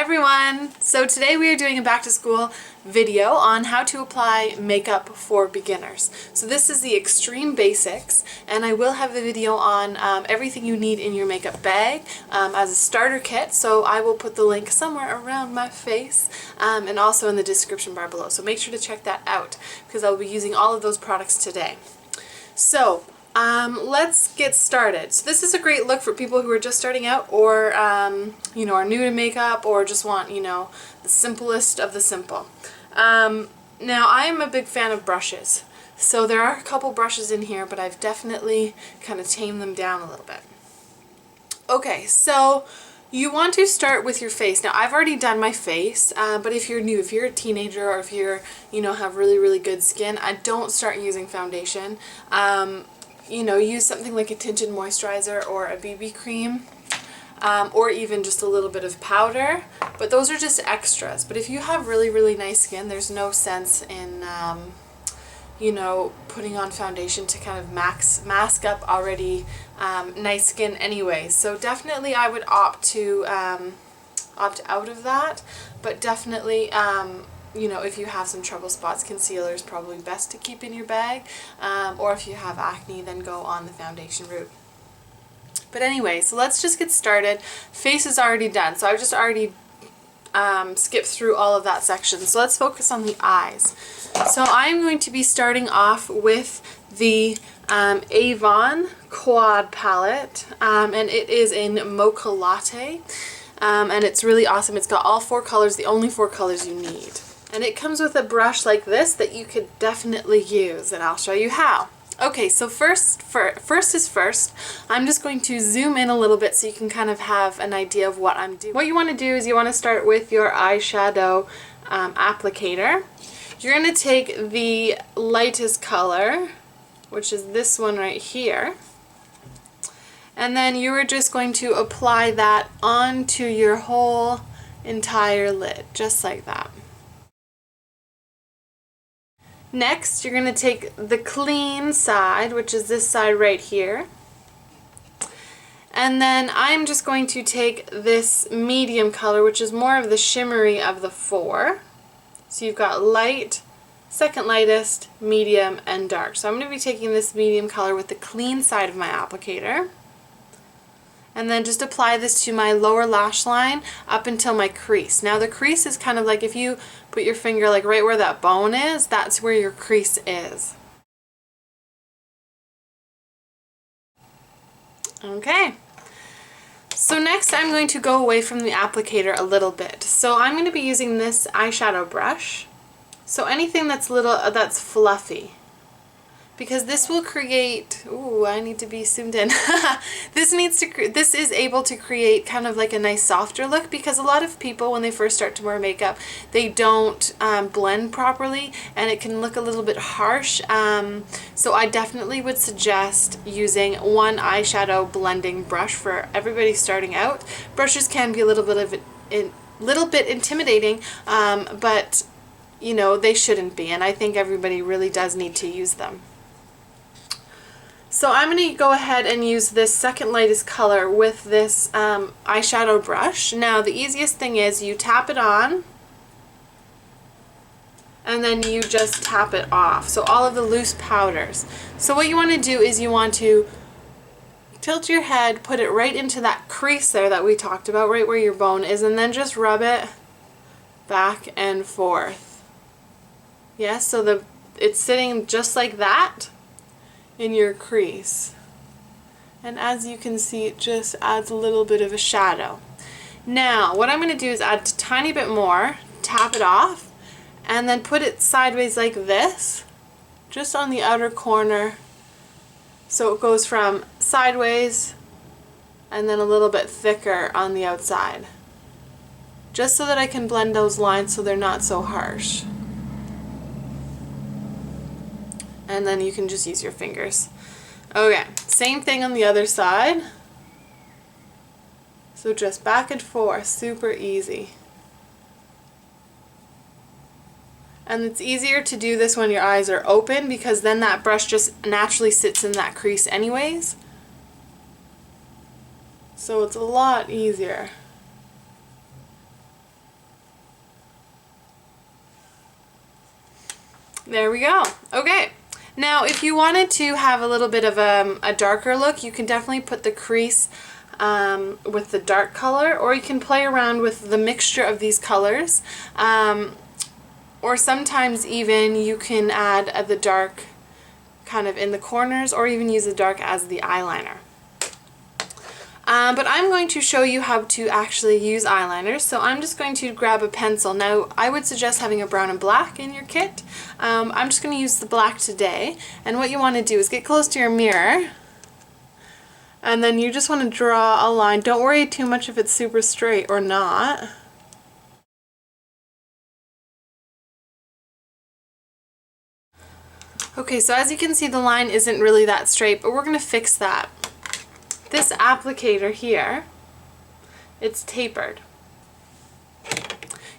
Hi everyone! So today we are doing a back to school video on how to apply makeup for beginners. So this is the extreme basics, and I will have a video on everything you need in your makeup bag as a starter kit. So I will put the link somewhere around my face and also in the description bar below. So make sure to check that out because I'll be using all of those products today. So let's get started. So this is a great look for people who are just starting out or, you know, are new to makeup or just want, you know, the simplest of the simple. Now I am a big fan of brushes. So there are a couple brushes in here, but I've definitely kind of tamed them down a little bit. Okay, so you want to start with your face. Now I've already done my face, but if you're new, if you're a teenager or if you're, you know, have really good skin, I don't start using foundation. You know, use something like a tinted moisturizer or a BB cream, or even just a little bit of powder, but those are just extras. But if you have really nice skin, there's no sense in, you know, putting on foundation to kind of mask up already nice skin anyway. So definitely I would opt out of that, but definitely you know, if you have some trouble spots, concealer is probably best to keep in your bag, or if you have acne, then go on the foundation route. But anyway, so let's just get started. Face is already done, so I've just already skipped through all of that section. So let's focus on the eyes. So I'm going to be starting off with the Avon Quad palette, and it is in Mocha Latte, and it's really awesome. It's got all 4 colors, the only 4 colors you need. And it comes with a brush like this that you could definitely use, and I'll show you how. Okay, so first is first. I'm just going to zoom in a little bit so you can kind of have an idea of what I'm doing. What you want to do is you want to start with your eyeshadow applicator. You're going to take the lightest color, which is this one right here, and then you are just going to apply that onto your whole entire lid, just like that. Next, you're going to take the clean side, which is this side right here, and then I'm just going to take this medium color, which is more of the shimmery of the 4. So you've got light, second lightest, medium, and dark. So I'm going to be taking this medium color with the clean side of my applicator, and then just apply this to my lower lash line up until my crease. Now the crease is kind of like if you put your finger like right where that bone is, that's where your crease is. Okay. So next I'm going to go away from the applicator a little bit. So I'm going to be using this eyeshadow brush. So anything that's that's fluffy, because this will create, ooh, I need to be zoomed in. This is able to create kind of like a nice softer look, because a lot of people when they first start to wear makeup, they don't blend properly and it can look a little bit harsh. So I definitely would suggest using one eyeshadow blending brush for everybody starting out. Brushes can be a little bit intimidating, but you know, they shouldn't be, and I think everybody really does need to use them. So I'm going to go ahead and use this second lightest color with this eyeshadow brush. Now the easiest thing is you tap it on and then you just tap it off. So all of the loose powders. So what you want to do is you want to tilt your head, put it right into that crease there that we talked about, right where your bone is, and then just rub it back and forth. Yes, so it's sitting just like that in your crease, and as you can see, it just adds a little bit of a shadow. Now what I'm going to do is add a tiny bit more, tap it off, and then put it sideways like this, just on the outer corner, so it goes from sideways and then a little bit thicker on the outside, just so that I can blend those lines so they're not so harsh. And then you can just use your fingers. Okay, same thing on the other side. So just back and forth, super easy. And it's easier to do this when your eyes are open, because then that brush just naturally sits in that crease anyways. So it's a lot easier. There we go. Okay. Now, if you wanted to have a little bit of a darker look, you can definitely put the crease with the dark color, or you can play around with the mixture of these colors. Or sometimes even you can add the dark kind of in the corners, or even use the dark as the eyeliner. But I'm going to show you how to actually use eyeliners. So I'm just going to grab a pencil. Now I would suggest having a brown and black in your kit. I'm just going to use the black today. And what you want to do is get close to your mirror. And then you just want to draw a line. Don't worry too much if it's super straight or not. Okay, so as you can see, the line isn't really that straight, but we're going to fix that. This applicator here, it's tapered.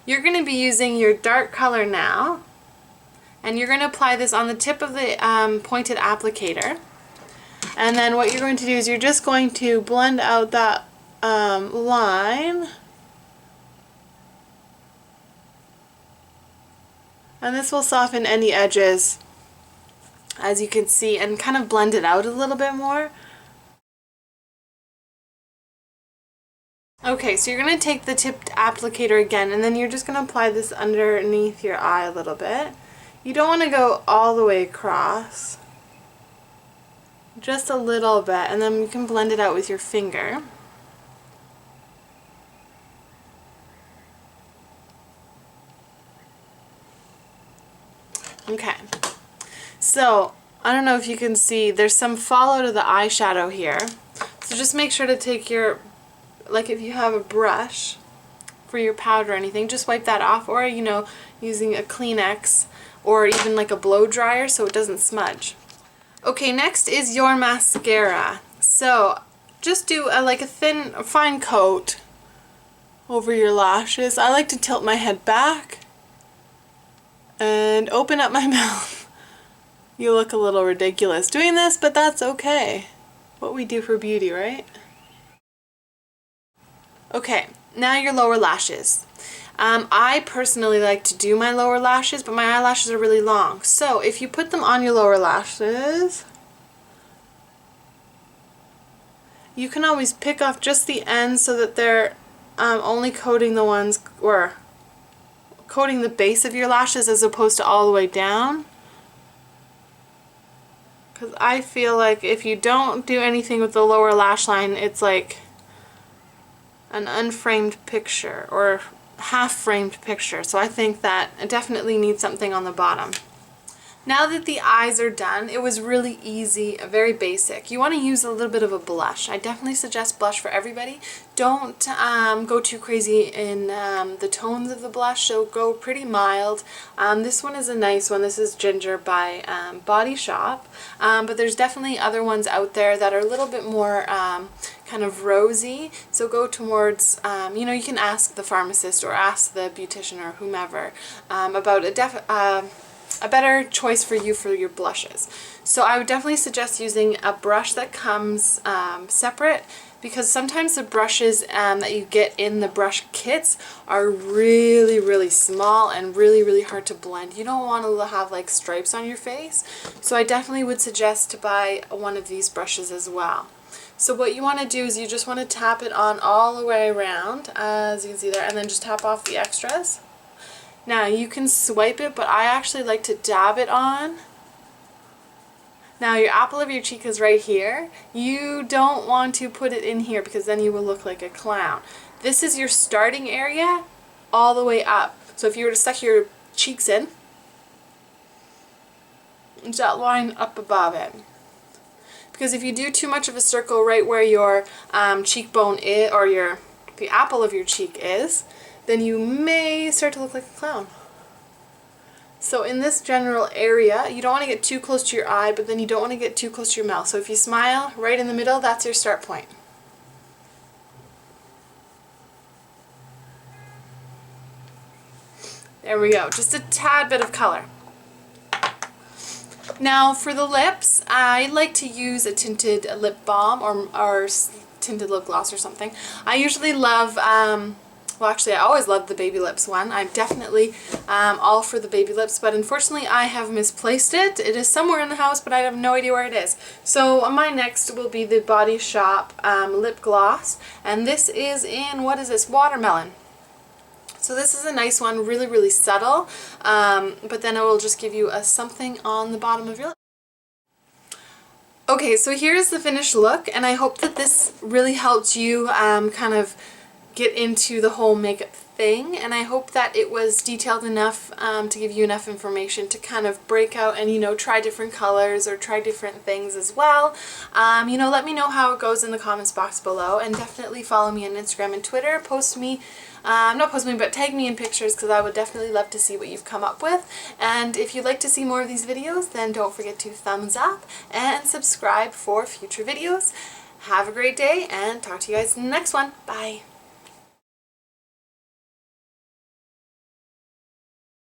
You're going to be using your dark color now, and you're going to apply this on the tip of the pointed applicator. And then what you're going to do is you're just going to blend out that line. And this will soften any edges, as you can see, and kind of blend it out a little bit more. Okay, so you're going to take the tipped applicator again, and then you're just going to apply this underneath your eye a little bit. You don't want to go all the way across, just a little bit, and then you can blend it out with your finger. Okay, so I don't know if you can see, there's some fallout of the eyeshadow here, so just make sure to take your, like if you have a brush for your powder or anything, just wipe that off, or you know, using a Kleenex or even like a blow dryer so it doesn't smudge. Okay, next is your mascara. So just do like a fine coat over your lashes. I like to tilt my head back and open up my mouth. You look a little ridiculous doing this, but that's okay. What we do for beauty, right? Okay, now your lower lashes. I personally like to do my lower lashes, but my eyelashes are really long. So if you put them on your lower lashes, you can always pick off just the ends so that they're only coating the ones, or coating the base of your lashes as opposed to all the way down. Because I feel like if you don't do anything with the lower lash line, it's like an unframed picture or half-framed picture. So I think that it definitely needs something on the bottom. Now that the eyes are done, it was really easy, very basic. You want to use a little bit of a blush. I definitely suggest blush for everybody. Don't go too crazy in the tones of the blush, so go pretty mild. This one is a nice one. This is Ginger by Body Shop, but there's definitely other ones out there that are a little bit more kind of rosy, so go towards, you know, you can ask the pharmacist or ask the beautician or whomever about a better choice for you for your blushes. So I would definitely suggest using a brush that comes separate, because sometimes the brushes that you get in the brush kits are really, really small and really, really hard to blend. You don't want to have like stripes on your face, so I definitely would suggest to buy one of these brushes as well. So what you want to do is you just want to tap it on all the way around, as you can see there, and then just tap off the extras. Now you can swipe it, but I actually like to dab it on. Now your apple of your cheek is right here. You don't want to put it in here because then you will look like a clown. This is your starting area all the way up. So if you were to stuck your cheeks in, it's that line up above it. Because if you do too much of a circle right where your cheekbone is, or the apple of your cheek is, then you may start to look like a clown. So in this general area, you don't want to get too close to your eye, but then you don't want to get too close to your mouth. So if you smile right in the middle, that's your start point. There we go, just a tad bit of color. Now for the lips, I like to use a tinted lip balm or tinted lip gloss or something. I usually love Well, actually, I always loved the Baby Lips one. I'm definitely all for the Baby Lips, but unfortunately I have misplaced it. It is somewhere in the house, but I have no idea where it is. So my next will be the Body Shop lip gloss, and this is in, what is this, Watermelon. So this is a nice one, really, really subtle, but then it will just give you a something on the bottom of your lip. Okay, so here's the finished look, and I hope that this really helped you kind of get into the whole makeup thing, and I hope that it was detailed enough to give you enough information to kind of break out and, you know, try different colors or try different things as well. You know, let me know how it goes in the comments box below, and definitely follow me on Instagram and Twitter. Post me, not post me, but tag me in pictures, because I would definitely love to see what you've come up with. And if you'd like to see more of these videos, then don't forget to thumbs up and subscribe for future videos. Have a great day, and talk to you guys in the next one. Bye!